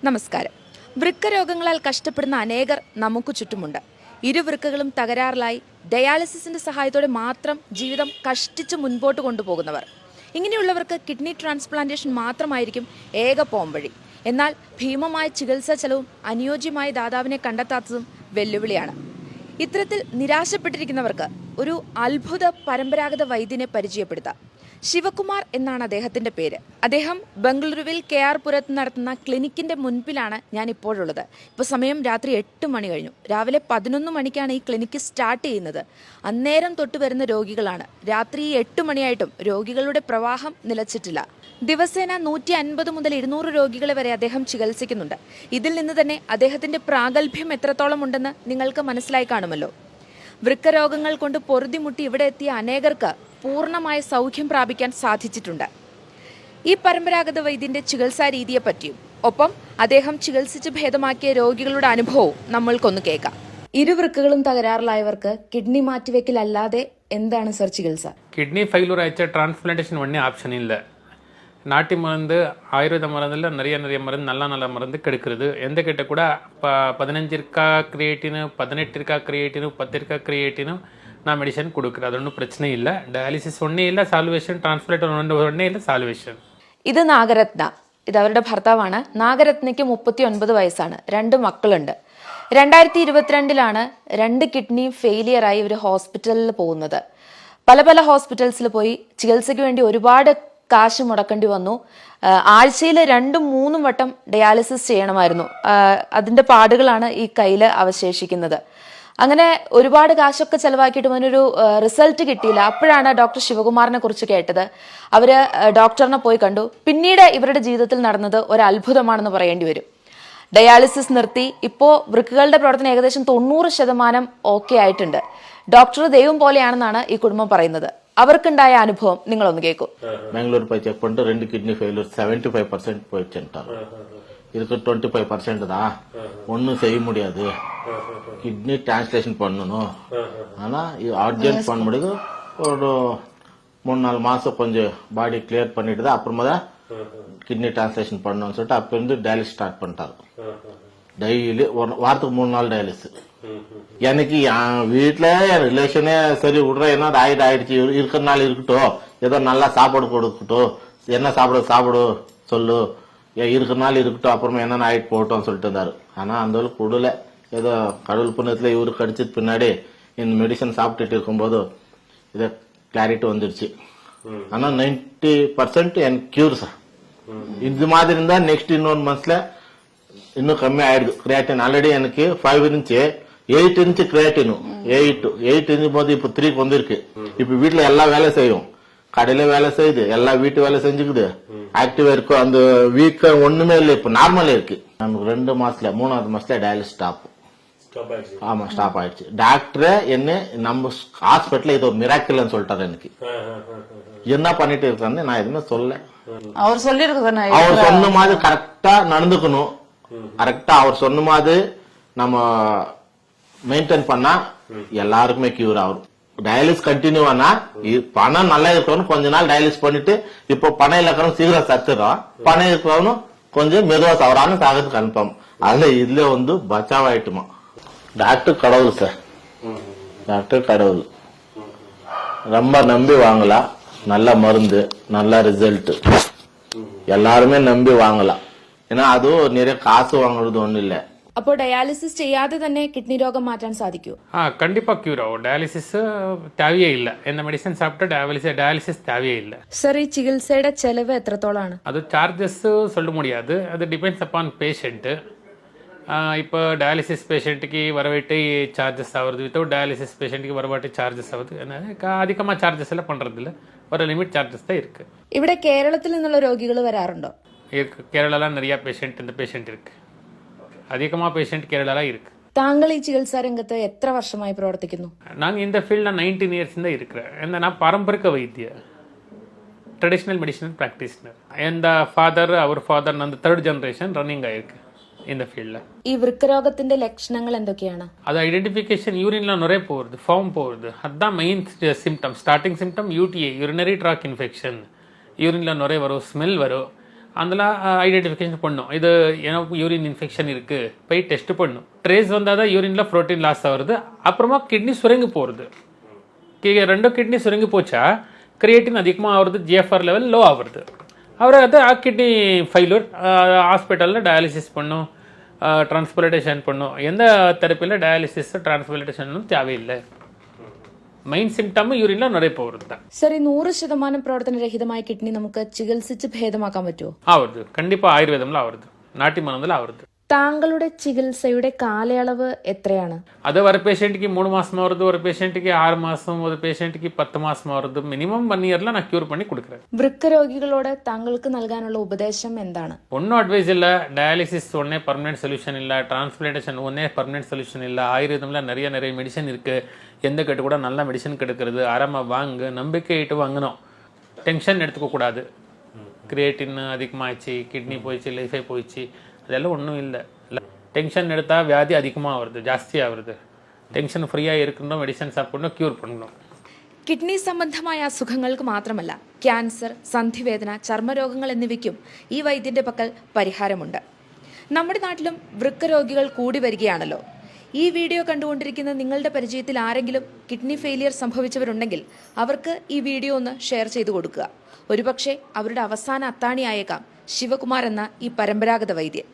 നമസ്കാരം. വൃക്കരോഗങ്ങളാൽ കഷ്ടപ്പെടുന്ന അനേകർ നമുക്ക് ചുറ്റുമുണ്ട്. ഇരുവൃക്കകളും തകരാറിലായി ഡയാലിസിസിന്റെ സഹായത്തോടെ മാത്രം ജീവിതം കഷ്ടിച്ച് മുൻപോട്ട് കൊണ്ടുപോകുന്നവർ. ഇങ്ങനെയുള്ളവർക്ക് കിഡ്നി ട്രാൻസ്പ്ലാന്റേഷൻ മാത്രമായിരിക്കും ഏക പോംവഴി. എന്നാൽ ഭീമമായ ചികിത്സാ ചെലവും അനുയോജ്യമായ ദാതാവിനെ കണ്ടെത്താത്തതും വെല്ലുവിളിയാണ്. ഇത്തരത്തിൽ നിരാശപ്പെട്ടിരിക്കുന്നവർക്ക് ഒരു അത്ഭുത പരമ്പരാഗത വൈദ്യനെ പരിചയപ്പെടുത്താം. ശിവകുമാർ എന്നാണ് അദ്ദേഹത്തിൻ്റെ പേര്. അദ്ദേഹം ബംഗളൂരുവിൽ KR പുരത്ത് നടത്തുന്ന ക്ലിനിക്കിൻ്റെ മുൻപിലാണ് ഞാൻ ഇപ്പോഴുള്ളത്. ഇപ്പോൾ സമയം രാത്രി 8 മണി കഴിഞ്ഞു. രാവിലെ 11 മണിക്കാണ് ഈ ക്ലിനിക്ക് സ്റ്റാർട്ട് ചെയ്യുന്നത്. അന്നേരം തൊട്ട് വരുന്ന രോഗികളാണ്. രാത്രി 8 മണിയായിട്ടും രോഗികളുടെ പ്രവാഹം നിലച്ചിട്ടില്ല. ദിവസേന 150 മുതൽ 200 രോഗികളെ വരെ അദ്ദേഹം ചികിത്സിക്കുന്നുണ്ട്. ഇതിൽ നിന്ന് തന്നെ അദ്ദേഹത്തിൻ്റെ പ്രാഗൽഭ്യം എത്രത്തോളം ഉണ്ടെന്ന് നിങ്ങൾക്ക് മനസ്സിലായി കാണുമല്ലോ. വൃക്കരോഗങ്ങൾ കൊണ്ട് പൊറുതിമുട്ടി ഇവിടെ എത്തിയ അനേകർക്ക് പൂർണ്ണമായ സൗഖ്യം പ്രാപിക്കാൻ സാധിച്ചിട്ടുണ്ട്. ഈ പരമ്പരാഗത വൈദ്യന്റെ ചികിത്സാ രീതിയെ പറ്റിയും ഒപ്പം അദ്ദേഹം ചികിത്സിച്ച് ഭേദമാക്കിയ രോഗികളുടെ അനുഭവവും നമ്മൾക്കൊന്ന് കേൾക്കാം. ഇരുവൃക്കകളും തകരാറിലായവർക്ക് കിഡ്നി മാറ്റിവെക്കലല്ലാതെ എന്താണ് സർ ചികിത്സ? കിഡ്നി ഫെയിലൂർ അയച്ച டிரான்ஸ்பிளான்டேஷன் ஒன்றே ஆப்ஷன் இல்லை. நாட்டு மருந்து ஆயுர்வேத மருந்தில் நிறைய மருந்து நல்ல மருந்து கிடைக்கிறது. எந்த கிட்ட கூட 15 இருக்கா கிரியேட்டினு, 18 இருக்கா கிரியேட்டினு, 10 இருக்கா கிரியேட்டினு நான் மெடிசன் கொடுக்குறேன். அது ஒன்றும் பிரச்சனை இல்லை. டயாலிசிஸ் ஒன்றே இல்லை சால்വേഷൻ, ട്രാൻസ്പ്ലാന്റ് ഒന്നേ ഇല്ല സാൽവേഷൻ. ഇത് നാഗരത്ന. ഇത് അവരുടെ ഭർത്താവാണ്. നാഗരത്നയ്ക്ക് 39 വയസ്സാണ്. 2 മക്കളുണ്ട്. 2022 2 കിഡ്നി ഫെയിലിയറായി ഇവർ ഹോസ്പിറ്റലിൽ പോകുന്നത്. പല ഹോസ്പിറ്റൽസിൽ പോയി ചികിത്സയ്ക്ക് വേണ്ടി ഒരുപാട് കാശ് മുടക്കേണ്ടി വന്നു. ആഴ്ചയിൽ 2-3 വട്ടം ഡയാലിസിസ് ചെയ്യണമായിരുന്നു. അതിൻ്റെ പാടുകളാണ് ഈ കയ്യിൽ അവശേഷിക്കുന്നത്. അങ്ങനെ ഒരുപാട് കാശൊക്കെ ചെലവാക്കിയിട്ടും അതിനൊരു റിസൾട്ട് കിട്ടിയില്ല. അപ്പോഴാണ് ഡോക്ടർ ശിവകുമാറിനെ കുറിച്ച് കേട്ടത്. അവർ ഡോക്ടറിനെ പോയി കണ്ടു. പിന്നീട് ഇവരുടെ ജീവിതത്തിൽ നടന്നത് ഒരു അത്ഭുതമാണെന്ന് പറയേണ്ടി വരും. ഡയാലിസിസ് നിർത്തി ഇപ്പോൾ വൃക്കകളുടെ പ്രവർത്തനം ഏകദേശം 90% ഓക്കെ ആയിട്ടുണ്ട്. ഡോക്ടർ ദൈവം പോലെയാണെന്നാണ് ഈ കുടുംബം പറയുന്നത്. അവർക്കുണ്ടായ അനുഭവം നിങ്ങളൊന്ന് കേൾക്കൂ. பெங்களூர் போய் செக் பண்ணிட்டு 2 கிட்னி ஃபெயிலியர் 75% போயிடுச்சுட்டாரு. இதுக்கு 25% தான், ஒன்னும் செய்ய முடியாது, கிட்னி டிரான்ஸ்லேஷன் பண்ணணும். ஆனா அர்ஜென்ட் பண்ண முடியுது. ஒரு 3-4 மாசம் கொஞ்சம் பாடி கிளியர் பண்ணிட்டு தான் அப்புறமா தான் கிட்னி டிரான்ஸ்லேஷன் பண்ணணும்னு சொல்லிட்டு அப்ப இருந்து டயாலிசிஸ் ஸ்டார்ட் பண்ணிட்டாரு. டெய்லி வாரத்துக்கு 3 நாள் டயாலிசிஸ். எனக்கு வீட்டுல ரிலேஷனே சரி விடுறேன், என்ன ஆயிடுச்சு, இருக்கிற நாள் இருக்கட்டும், ஏதோ நல்லா சாப்பாடு கொடுக்கட்டும், என்ன சாப்பிடு சொல்லு, இருக்கிற நாள் இருக்கட்டும், அப்புறமா என்னென்ன ஆயிட்டு போட்டோம் சொல்லிட்டு இருந்தாரு. ஆனா அந்த அளவுக்கு விடல. ஏதோ கடவுள் புண்ணியத்துல இவரு கடிச்சது பின்னாடி இந்த மெடிசன் சாப்பிட்டுட்டு இருக்கும்போது இத கிளாரிட்டி வந்துருச்சு. ஆனா 90% எனக்கு கியூர் சார். இது மாதிரி இருந்தா நெக்ஸ்ட் இன்னொரு மந்த்ஸ்ல இன்னும் கம்மி ஆயிடுது. கிரியாட்டின் ஆல்ரெடி எனக்கு 5 இருந்துச்சு, 8 இருந்துச்சு கிரியாட்டின். 8 இருந்தும் போது இப்ப 3 வந்திருக்கு. இப்ப வீட்டுல எல்லா வேலை செய்யும், கடையில வேலை செய்யுது, எல்லா வீட்டு வேலை செஞ்சுக்குது, ஆக்டிவா இருக்கும். அந்த வீக் ஒண்ணுமே இல்லை, இப்ப நார்மலா இருக்கு. நமக்கு 2 மாசத்துல 3வது மாசத்துல டயாலிசிஸ் ஸ்டாப். ஆமா, ஸ்டாப் ஆயிடுச்சு. டாக்டர் என்ன நம்ம ஹாஸ்பிட்டல்ல இது ஒரு மிராக்கிள்னு சொல்லிட்டாரு. எனக்கு என்ன பண்ணிட்டு இருக்கான்னு நான் எதுவுமே சொல்ல. அவர் சொல்லிருக்காரு, அவர் சொன்ன மாதிரி கரெக்டா நடந்துக்கணும். கரெக்டா அவர் சொன்ன மாதிரி நம்ம மெயின்டைன் பண்ணா எல்லாருக்குமே கியூர் ஆகும். டயாலிசிஸ் கண்டினியூ ஆனா பணம் நல்லா இருக்கணும். கொஞ்ச நாள் டயாலிசிஸ் பண்ணிட்டு இப்போ பணம் இல்லாக்கிறவங்க சீக்கிரம் சத்துறோம், பணம் இருக்கிறவனும் கொஞ்சம் மெதுவா சவரான சாகிறது கன்ஃபார்ம். அதுல இதுல வந்து பச்சாவாயிட்டுமா. டாக்டர் கடவுள் சார், டாக்டர் கடவுள். ரொம்ப நம்பி வாங்கலாம். நல்ல மருந்து, நல்ல ரிசல்ட், எல்லாருமே நம்பி வாங்கலாம். ஏன்னா அதுவும் நிறைய காசு வாங்குறது ஒண்ணு இல்ல. അപ്പോൾ ഡയാലിസിസ് ചെയ്യാതെ തന്നെ കിഡ്നി രോഗം മാറ്റാൻ സാധിക്കൂ? கண்டிப்பா கியூர் ஆகும். டயாலிசிஸ் தேவையே இல்லை. எந்த மெடிசன் சாப்பிட்டு டயாலிசிஸ் தேவையே இல்லை. സർ, ഈ ചികിത്സയുടെ ചെലവ് എത്രത്തോളാണ്? அது சார்ஜஸ் சொல்ல முடியாது. அது டிபெண்ட்ஸ் அப்பான் பேஷண்ட்டு. இப்போ டயாலிசிஸ் பேஷண்ட்டுக்கு வரவேட்டு சார்ஜஸ் ஆகுது, வித்தவுட் டயாலிசிஸ் பேஷண்ட்டுக்கு வரவாட்டு சார்ஜஸ் ஆகுது. அதிகமாக சார்ஜஸ் எல்லாம் பண்ணுறதில்ல, ஒரு லிமிட் சார்ஜஸ் தான் இருக்குது. ഇവിടെ കേരളത്തിൽ നിന്നുള്ള രോഗികൾ വരാറുണ്ടോ? இருக்குது. கேரளாலாம் நிறையா இந்த பேஷண்ட் இருக்குது. அதிகமாக பேஷண்ட் கேரளாலாம் இருக்குது. താങ്കൾ ഈ ചികിത്സാ രംഗത്ത് എത്ര വർഷമായി പ്രവർത്തിക്കുന്നു? நாங்கள் இந்த ஃபீல்டில் 19 இயர்ஸ் தான் இருக்கிறேன். நான் பாரம்பரிக வைத்திய ட்ரெடிஷ்னல் மெடிசன் ப்ராக்டிஸ்னர். அவர் ஃபாதர் அந்த 3rd ஜெனரேஷன் ரன்னிங் ஆயிருக்கு இந்த ஃபீல்டில். ഈ വൃക്കരോഗത്തിന്റെ ലക്ഷണങ്ങൾ എന്തൊക്കെയാണ്? அது ஐடென்டிஃபிகேஷன் யூரின்ல நிறைய போகிறது, ஃபார்ம் போகிறது. அதுதான் main symptom. Starting symptom UTI, urinary tract infection. யூரின்ல நிறைய வரும், ஸ்மெல் வரும். அதெல்லாம் ஐடென்டிஃபிகேஷன் பண்ணும். இது ஏன்னா யூரின் இன்ஃபெக்ஷன் இருக்குது, போய் டெஸ்ட் பண்ணும். ட்ரேஸ் வந்தால் தான் யூரினில் ப்ரோட்டீன் லாஸ் ஆகுது. அப்புறமா கிட்னி சுரங்கி போகிறது. ரெண்டும் கிட்னி சுரங்கி போச்சா கிரியேட்டின் அதிகமாக ஆகுறது, ஜிஎஃப்ஆர் லெவல் லோ ஆகுறது. அவரை அது கிட்னி ஃபெயிலியர், ஹாஸ்பிட்டலில் டயாலிசிஸ் பண்ணும், டிரான்ஸ்பிளான்டேஷன் பண்ணும். எந்த தெரப்பியில் டயாலிசிஸ் டிரான்ஸ்பிளான்டேஷனும் தேவையில்லை. മെയിൻ സിംറ്റം യൂറിനിൽ നിറയെ പോകരുത്. സർ, ഈ 100% പ്രവർത്തനരഹിതമായ കിഡ്നി നമുക്ക് ചികിത്സിച്ച് ഭേദമാക്കാൻ പറ്റുമോ? ആവരുത്. കണ്ടിപ്പാ ആയുർവേദമിൽ ആവരുത്, നാട്ടി മരുന്നിൽ ആവരുത്. താങ്കളുടെ ചികിത്സയുടെ കാലയളവ് എത്രയാണ്? അത് ഒരു പേഷ്യൻറ്റിക്ക് 3 മാസം ആവരുത്, ഒരു പേഷ്യൻറ്റിക്ക് 6 മാസം, ഒരു പേഷ്യൻറ്റിക്ക് 10 മാസം ആവരുത്. മിനിമം 1 ഇയറിൽ ഞാൻ ക്യൂർ പണി കൊടുക്കുறேன். വൃക്ക രോഗികളോട് താങ്കൾക്ക് നൽകാനുള്ള ഉപദേശം എന്താണ്? ഒന്നും അഡ്വൈസ് ഇല്ല. ഡയാലിസിസ് ഒന്നേ പെർമനന്റ് സൊല്യൂഷൻ ഇല്ല, டிரான்ஸ்பிளான்டேஷன் ஒன்னே பெர்மனன்ட் சொல்யூஷன் இல்லை. ஆயுர்வேதமில் நிறைய மெடிசன் இருக்குது. எந்த கட்டு கூட நல்ல மெடிசன் கிடைக்கிறது. ஆரம்ப வாங்க, நம்பிக்கையிட்டு வாங்கணும். டென்ஷன் எடுத்துக்க கூடாது. கிரியேட்டின் அதிகமாகிடுச்சு, கிட்னி போயிடுச்சு, லைஃபே போயிடுச்சு, அதெல்லாம் ஒன்றும் இல்லை. டென்ஷன் எடுத்தால் வியாதி அதிகமாக வருது, ஜாஸ்தியாக வருது. ടെൻഷൻ ഫ്രീ ആയി ഇരിക്കണം, മെഡിസിൻ സാപ്പിടണം, ക്യൂർ பண்ணணும். കിഡ്നി സംബന്ധമായ അസുഖങ്ങൾക്ക് മാത്രമല്ല, ക്യാൻസർ, സന്ധിവേദന, ചർമ്മരോഗങ്ങൾ എന്നിവയ്ക്കും ഈ വൈദ്യന്റെ പക്കൽ പരിഹാരമുണ്ട്. നമ്മുടെ നാട്ടിലും വൃക്ക രോഗികൾ കൂടി വരികയാണല്ലോ. ഈ വീഡിയോ കണ്ടുകൊണ്ടിരിക്കുന്ന നിങ്ങളുടെ പരിചയത്തിൽ ആരെങ്കിലും കിഡ്നി ഫെയിലിയർ സംഭവിച്ചവരുണ്ടെങ്കിൽ അവർക്ക് ഈ വീഡിയോ ഒന്ന് ഷെയർ ചെയ്തു കൊടുക്കുക. ഒരുപക്ഷെ അവരുടെ അവസാന അത്താണിയായേക്കാം ശിവകുമാർ എന്ന ഈ പരമ്പരാഗത വൈദ്യൻ.